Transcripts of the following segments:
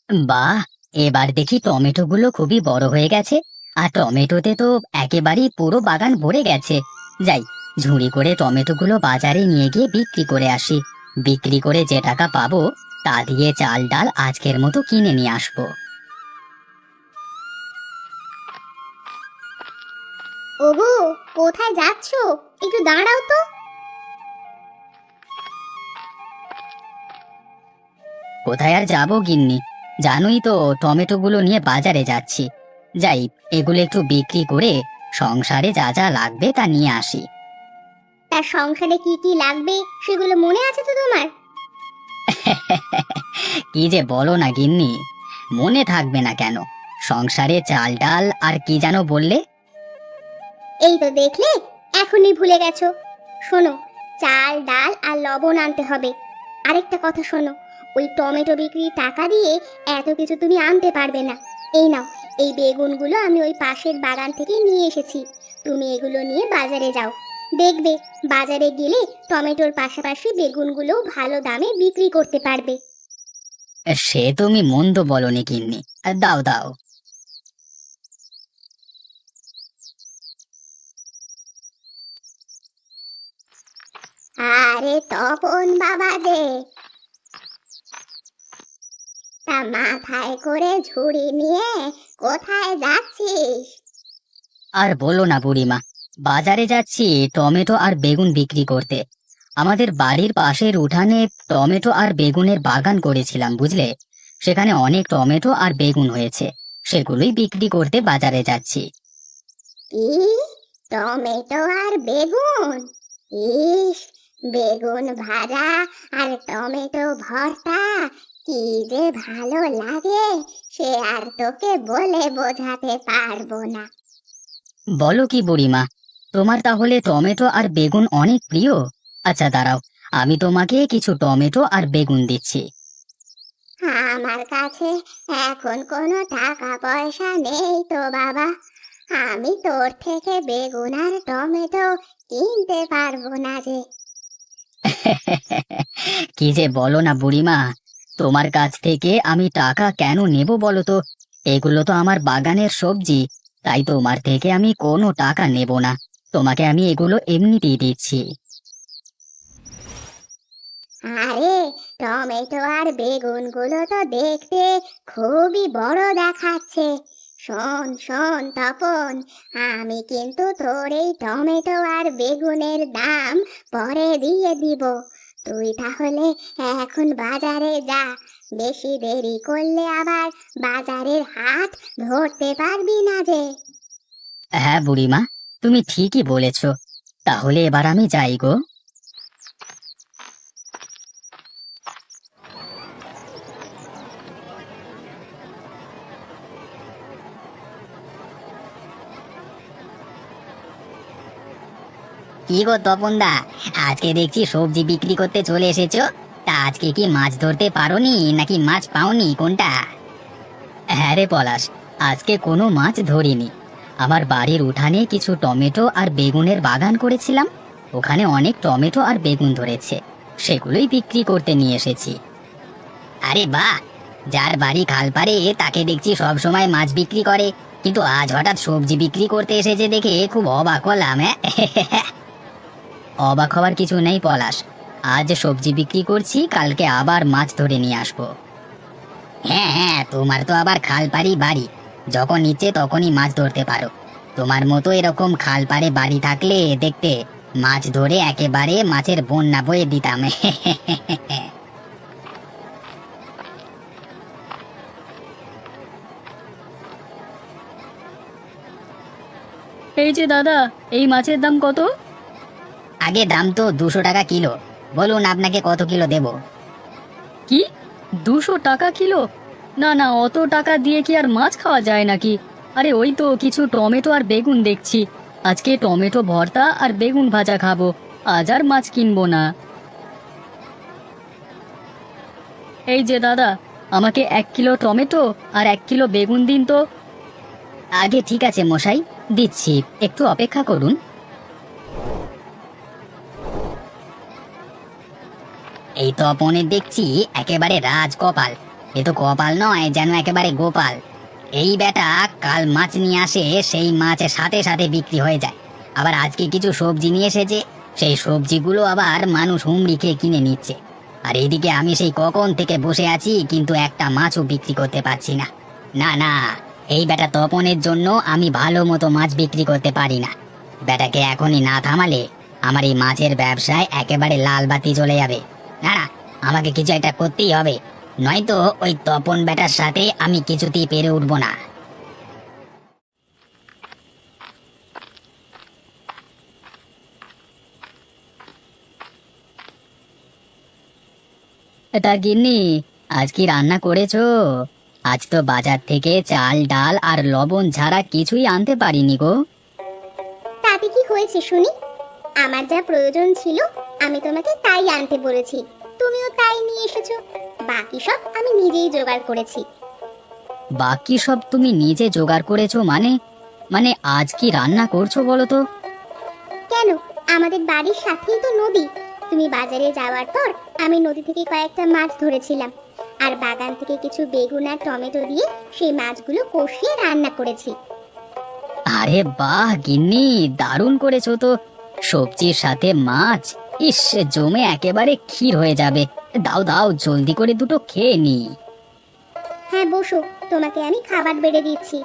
বাহ! এবার দেখি টমেটোগুলো খুবই বড় হয়ে গেছে। আর টমেটোতে তো একেবারেই পুরো বাগান ভরে গেছে। যাই, ঝুড়ি করে টমেটোগুলো বাজারে নিয়ে গিয়ে বিক্রি করে আসি। বিক্রি করে যে টাকা পাবো তা দিয়ে চাল ডাল আজকের মতো কিনে নিয়ে আসবো। ওগো, কোথায় যাচ্ছো? একটু দাঁড়াও তো। কোথায় আর যাবো গিন্নি, জানোই তো টমেটোগুলো নিয়ে বাজারে যাচ্ছি। যাই, এগুলো একটু বিক্রি করে সংসারে যা যা লাগবে তা নিয়ে আসি। তার সংসারে কি কি লাগবে সেগুলো মনে আছে তো তোমার? কি যে বলো না গিন্নি, মনে থাকবে না কেন? সংসারে চাল ডাল আর কি যেন বললে? এই তো দেখলে, এখনই ভুলে গেছো। শোনো, চাল ডাল আর লবণ আনতে হবে। আরেকটা কথা শোনো, ওই টমেটো বিক্রির টাকা দিয়ে এত কিছু তুমি আনতে পারবে না। এই নাও, এই বেগুনগুলো আমি ওই পাশের বাগান থেকে নিয়ে এসেছি। তুমি এগুলো নিয়ে বাজারে যাও। দেখবে, বাজারে গেলে টমেটোর পাশাপাশি বেগুনগুলোও ভালো দামে বিক্রি করতে পারবে। সে তুমি মন্দ বলনি গিন্নি, দাও দাও। আরে তপন বাবা যে, তা মাথায় করে ঝুড়ি নিয়ে কোথায় যাচ্ছিস? আর বলো না বুড়িমা, বাজারে যাচ্ছি টমেটো আর বেগুন বিক্রি করতে। আমাদের বাড়ির পাশের উঠানে টমেটো আর বেগুনের বাগান করেছিলাম, বুঝলে? সেখানে অনেক টমেটো আর বেগুন হয়েছে, সেগুলোই বিক্রি করতে বাজারে যাচ্ছি। কি, টমেটো আর বেগুন? ইস, বেগুন ভাজা আর টমেটো ভর্তা কি যে ভালো লাগে, সে আর তোকে বলে বোঝাতে পারবো না। বলো কি বুড়িমা, তোমার তাহলে টমেটো আর বেগুন অনেক প্রিয়? আচ্ছা দাঁড়াও, আমি তোমাকে কিছু টমেটো আর বেগুন দিচ্ছি। আমার কাছে এখন কোনো টাকা পয়সা নেই তো বাবা। আমি তোর থেকে বেগুন আর টমেটো কিনতে পারবো না যে। কি যে বলো না বুড়িমা, তোমার কাছ থেকে আমি টাকা কেন নেব বলো তো? এগুলো তো আমার বাগানের সবজি, তাই তোমার থেকে আমি কোনো টাকা নেব না। তোমাকে আমি এগুলো এমনিতেই দিচ্ছি। আরে, টমেটো আর বেগুনগুলো তো দেখতে খুবই বড় দেখাচ্ছে। শোন শোন তপন, আমি কিন্তু তোর এই টমেটো আর বেগুনের দাম পরে দিয়ে দিব। তুই তাহলে এখন বাজারে যা। বেশি দেরি করলে আবার বাজারের হাট ধরতে পারবি না যে। হ্যাঁ বুড়িমা, তুমি ঠিকই বলেছ। তাহলে এবার আমি যাই গো। কি গো তপনদা, আজকে দেখছি সবজি বিক্রি করতে চলে এসেছো। তা আজকে কি মাছ ধরতে পারোনি নাকি মাছ পাওনি, কোনটা? হ্যাঁ রে পলাশ, আজকে কোনো মাছ ধরিনি। আমার বাড়ির উঠানে কিছু টমেটো আর বেগুনের বাগান করেছিলাম, ওখানে অনেক টমেটো আর বেগুন ধরেছে, সেগুলোই বিক্রি করতে নিয়ে এসেছি। আরে বাহ, যার বাড়ি খালপাড়ে তাকে দেখছি সব সময় মাছ বিক্রি করে, কিন্তু আজ হঠাৎ সবজি বিক্রি করতে এসেছে দেখে খুব অবাক হলাম। হ্যাঁ, অবাক হওয়ার কিছু নেই পলাশ, আজ সবজি বিক্রি করছি, কালকে আবার মাছ ধরে নিয়ে আসবো। হ্যাঁ হ্যাঁ, তোমার তো আবার খালপাড়ি বাড়ি, যখন ইচ্ছে তখনই মাছ ধরতে পারো। তোমার মতো এরকম খালপাড়ে বাড়ি থাকলে দেখতে মাছ ধরে একেবারে মাছের বন্যা বয়ে দিতাম। এই যে দাদা, এই মাছের দাম কত? আগে দাম তো 200 টাকা কিলো, বলুন আপনাকে কত কিলো দেব? কি, 200 টাকা কিলো? না না, অত টাকা দিয়ে কি আর মাছ খাওয়া যায় নাকি? আরে ওই তো কিছু টমেটো আর বেগুন দেখছি, আজকে টমেটো ভর্তা আর বেগুন ভাজা খাবো, আজ আর মাছ কিনবো না। এই যে দাদা, আমাকে 1 কিলো টমেটো আর 1 কিলো বেগুন দিন তো। আগে ঠিক আছে মশাই, দিচ্ছি, একটু অপেক্ষা করুন। এই তো অপনের দেখছি একেবারে রাজ কপাল, এ তো কপাল নয়, যেন একেবারে গোপাল। এই বেটা কাল মাছ নিয়ে আসে, সেই মাছের সাথে সাথে বিক্রি হয়ে যায়। আবার আজকে কিছু সবজি নিয়ে এসেছে, সেই সবজিগুলো আবার মানুষ হুমড়ি খেয়ে কিনে নিচ্ছে। আর এইদিকে আমি সেই কখন থেকে বসে আছি, কিন্তু একটা মাছও বিক্রি করতে পারছি না। না না, এই বেটা তপনের জন্য আমি ভালো মতো মাছ বিক্রি করতে পারি না। বেটাকে এখনই না থামালে আমার এই মাছের ব্যবসায় একেবারে লাল বাতি জ্বলে যাবে। না না, আমাকে কিছু একটা করতেই হবে, নয়তো ওই তপন বেটার সাথে আমি কিছুতেই পেরে উঠবো না। তা গিন্নি, আজ কি রান্না করেছো? আজ তো বাজার থেকে চাল ডাল আর লবণ ছাড়া কিছুই আনতে পারিনি গো। তাতে কি হয়েছে শুনি? আমার যা প্রয়োজন ছিল আমি তোমাকে তাই আনতে বলেছি, তুমিও তাই নিয়ে এসেছো। বাকি সব আমি নিজেই জোগাড় করেছি। বাকি সব তুমি নিজে জোগাড় করেছো মানে? মানে আজ কি রান্না করছো বলো তো? কেন, আমাদের বাড়ির সাথেই তো নদী। তুমি বাজারে যাওয়ার পর আমি নদী থেকে কয়েকটা মাছ ধরেছিলাম, আর বাগান থেকে কিছু বেগুন আর টমেটো দিয়ে সেই মাছগুলো কষিয়ে রান্না করেছি। আরে বাহ গিন্নি, দারুণ করেছো তো। সবজির সাথে মাছ, ইস, জমে একেবারে ক্ষীর হয়ে যাবে। দাও দাও, জলদি করে দুটো খেয়ে নি। হ্যাঁ বসো, তোমাকে আমি খাবার বেড়ে দিচ্ছি।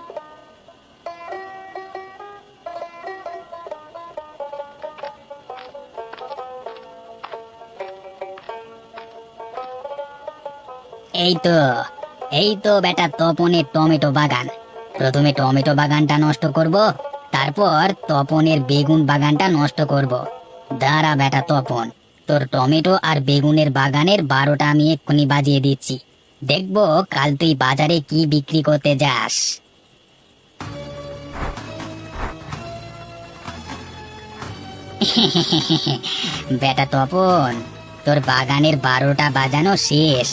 এই তো, এই তো বেটা তপনের টমেটো বাগান। প্রথমে টমেটো বাগানটা নষ্ট করব, তারপর তপনের বেগুন বাগানটা নষ্ট করব। দাঁড়া বেটা তপন, তোর টমেটো আর বেগুনের বাগানের 12টা আমি এক্ষুনি বাজিয়ে দিচ্ছি। দেখবো কাল তুই বাজারে কি বিক্রি করতে যাস। বেটা তপন, তোর বাগানের 12টা বাজানো শেষ।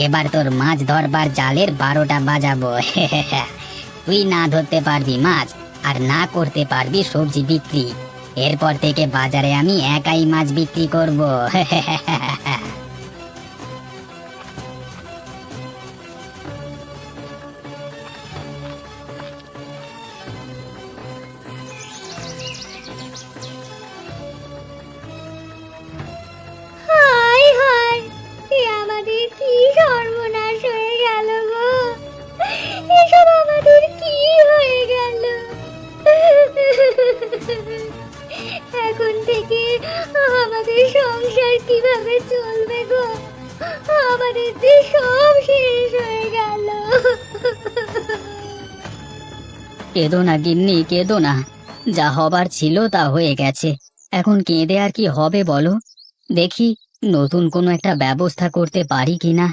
এবার তোর মাছ ধরবার জালের 12টা বাজাবো। তুই না ধরতে পারবি মাছ, আর না করতে পারবি সবজি বিক্রি। এরপর থেকে বাজারে আমি একাই মাছ বিক্রি করব। হায় হায়, এ আমাদের কি সর্বনাশ হয়ে গেল গো! এসব আমাদের কি হয়ে গেল! এখন থেকে আমাদের সংসার কিভাবে চলবে গো? আমাদের যে সব শেষ হয়ে গেল। কেঁদো না গিন্নি, কেঁদো না। যা হবার ছিল তা হয়ে গেছে, এখন কেঁদে আর কি হবে বলো? দেখি নতুন কোনো একটা ব্যবস্থা করতে পারি কিনা।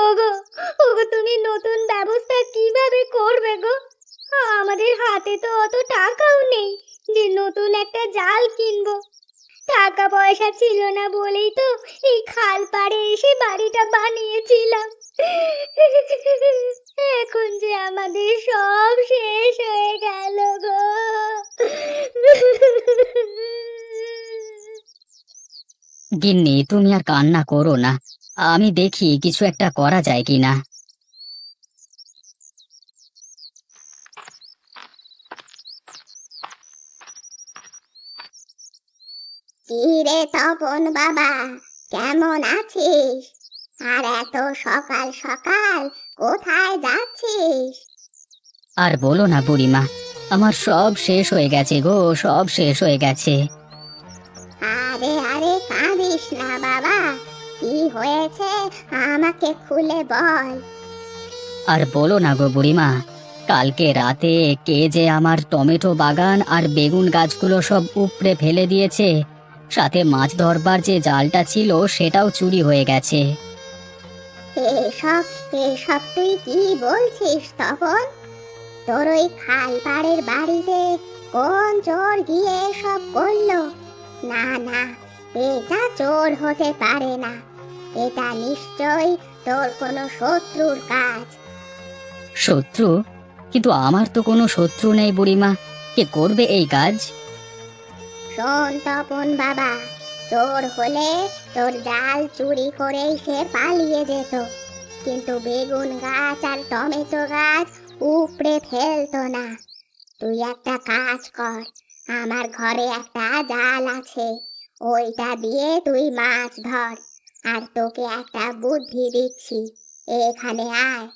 ওগো, ওগো, তুমি নতুন ব্যবস্থা কিভাবে করবে গো? আমাদের হাতে তো অত টাকাও নেই যে নতুন একটা জাল কিনবো। টাকা পয়সা ছিল না বলেই তো এই খাল পাড়ে এসে বাড়িটা বানিয়েছিলাম। এখন যে আমাদের সব শেষ হয়ে গেল গো! গিন্নি, তুমি আর কান্না করো না, আমি দেখি কিছু একটা করা যায় কিনা। কি রে তপন বাবা, কেমন আছিস? আর এত সকাল সকাল কোথায় যাচ্ছিস? আর বলো না বুড়িমা, আমার সব শেষ হয়ে গেছে গো, সব শেষ হয়ে গেছে। আরে আরে, কাঁদিস না বাবা, কি হয়েছে আমাকে খুলে বল। আর বলো না গো বুড়িমা, কালকে রাতে কে যে আমার টমেটো বাগান আর বেগুন গাছগুলো সব উপড়ে ফেলে দিয়েছে, সাথে মাছ ধরবার যে জালটা ছিল সেটাও চুরি হয়ে গেছে। এসব এসব তুই কি বলছিস তপন? তোর ওই খাল পাড়ের বাড়িতে কোন চোর গিয়ে এসব করলো? না না, এটা চোর হতে পারে না, এটা নিশ্চয়ই তোর কোনো শত্রুর কাজ। শত্রু? কিন্তু আমার তো কোনো শত্রু নেই বুড়িমা, কে করবে এই কাজ? শোন তপন বাবা, চোর হলে তোর জাল চুরি করেই সে পালিয়ে যেত, কিন্তু বেগুন গাছ আর টমেটো গাছ উপড়ে ফেলতো না। তুই একটা কাজ কর, আমার ঘরে একটা জাল আছে, ওইটা দিয়ে তুই মাছ ধর। আর তোকে একটা বুদ্ধি দিচ্ছি, এখানে আয়।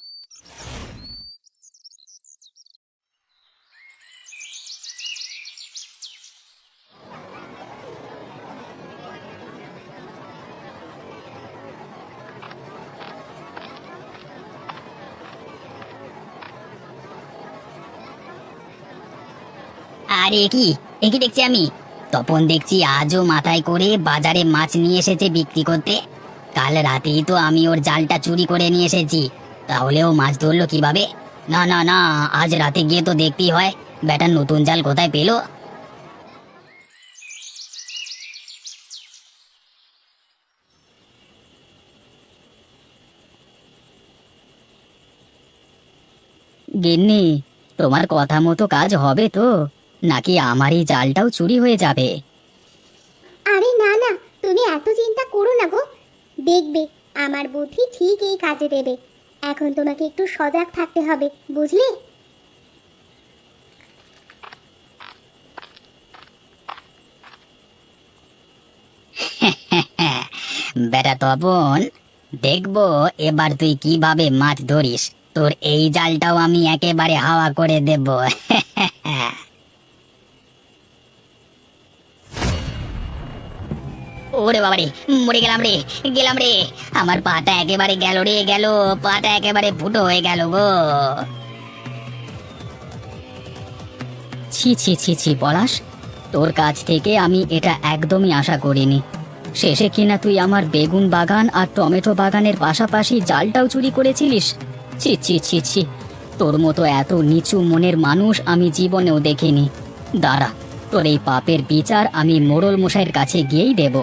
আরে এ কি দেখছি আমি? তপন দেখছি আজও মাথায় করে বাজারে মাছ নিয়ে এসেছে বিক্রি করতে। কাল রাতেই তো আমি ওর জালটা চুরি করে নিয়ে এসেছি, তাহলে ও মাছ ধরলো কিভাবে? না না না, আজ রাতে গিয়ে তো দেখতেই হয় বেটার নতুন জাল কোথায় পেলো। গিন্নি, তোমার কথা মতো কাজ হবে তো, নাকি আমার এই জালটাও চুরি হয়ে যাবে? আরে না না, তুমি এত চিন্তা করো না গো, দেখবে আমার বুদ্ধি ঠিক এই কাজে দেবে। এখন তোমাকে একটু সজাগ থাকতে হবে, বুঝলে? বেটা তপন, দেখবো এবার তুই কিভাবে মাছ ধরিস। তোর এই জালটাও আমি একেবারে হাওয়া করে দেব। ওরে বাবারে, মরে গেলাম রে। আমার পাটা একেবারে গেল রে, গেল পাটা একেবারে ফুটো হয়ে গেল গো। ছি ছি ছি ছি পলাশ, তোর কাছ থেকে আমি এটা একদমই আশা করিনি। শেষে কিনা তুই আমার বেগুন বাগান আর টমেটো বাগানের পাশাপাশি জালটাও চুরি করেছিলিস। ছি ছি ছি ছি, তোর মতো এত নিচু মনের মানুষ আমি জীবনেও দেখিনি। দাঁড়া, তোর এই পাপের বিচার আমি মোড়ল মশাইয়ের কাছে গিয়েই দেব।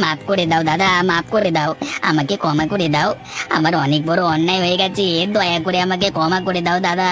মাফ করে দাও দাদা, মাফ করে দাও, আমাকে ক্ষমা করে দাও। আমার অনেক বড় অন্যায় হয়ে গেছে, দয়া করে আমাকে ক্ষমা করে দাও দাদা।